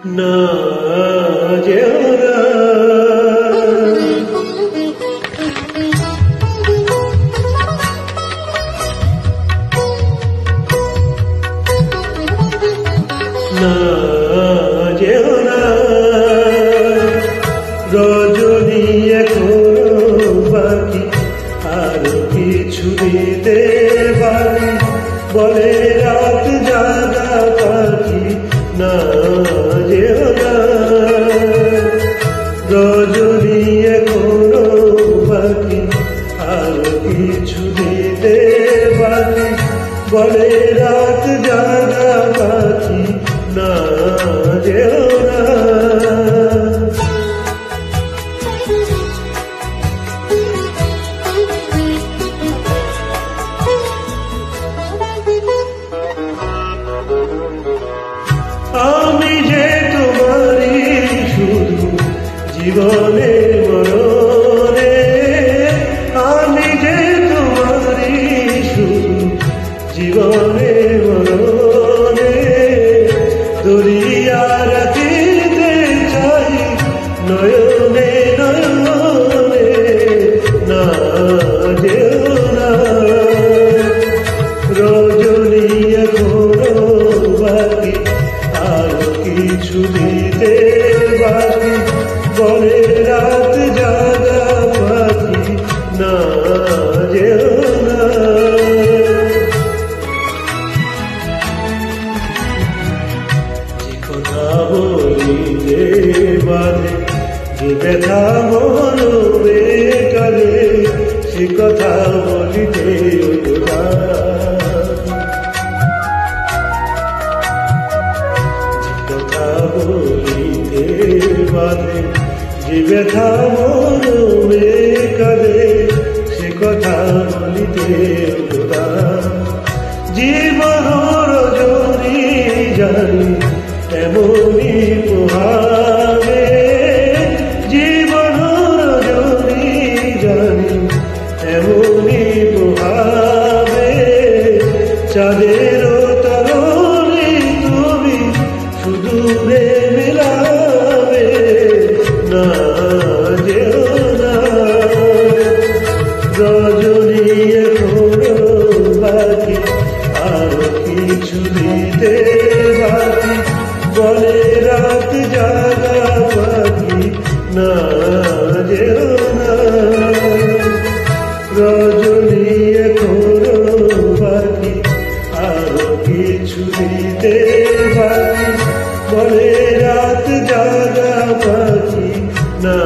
না যেও না, না যেও না, রজনী এখনো বাকি, আরো কিছু দিতে বাকি, বলে রাত জাগা পাখি, না যেও না, রজনী এখনো বাকি, আরো কিছু দিতে বাকি, বলে রাত জাগা পাখি, না যেও না। আমি যে তোমারই শুধু জীবনে মরণে, আমি যে তোমারই শুধু জীবনে মরণে, দরিয়া রাখিতে চাই নয়নে নয়নে, না যেও না, রজনী এখনো বাকি, আরো কিছু দিতে বাকি, বলে রাত জাগা পাখি, না যেও না। যে কথা বলিলে বাদে, যে ব্যথা মরবে কালে, সে কথা বলিতে বলিতে বাদে, যে ব্যথা মরবে কালে, সে কথা বলিতে জীবন রজনী জানি এমনি পোহাবে, জীবন রজনী জানি এমনি পোহাবে, চাঁদের তরণী তুমি শুধু রে মিলাবে, না যেও না, রজনী এখনো বাকি, আরো কিছু দিতে বাকি, বলে রাত জাগা পাখি, না যেও না, রজনী এখনো বাকি, আরো কিছু দিতে বাকি, বলে রাত জাগা পাখি, না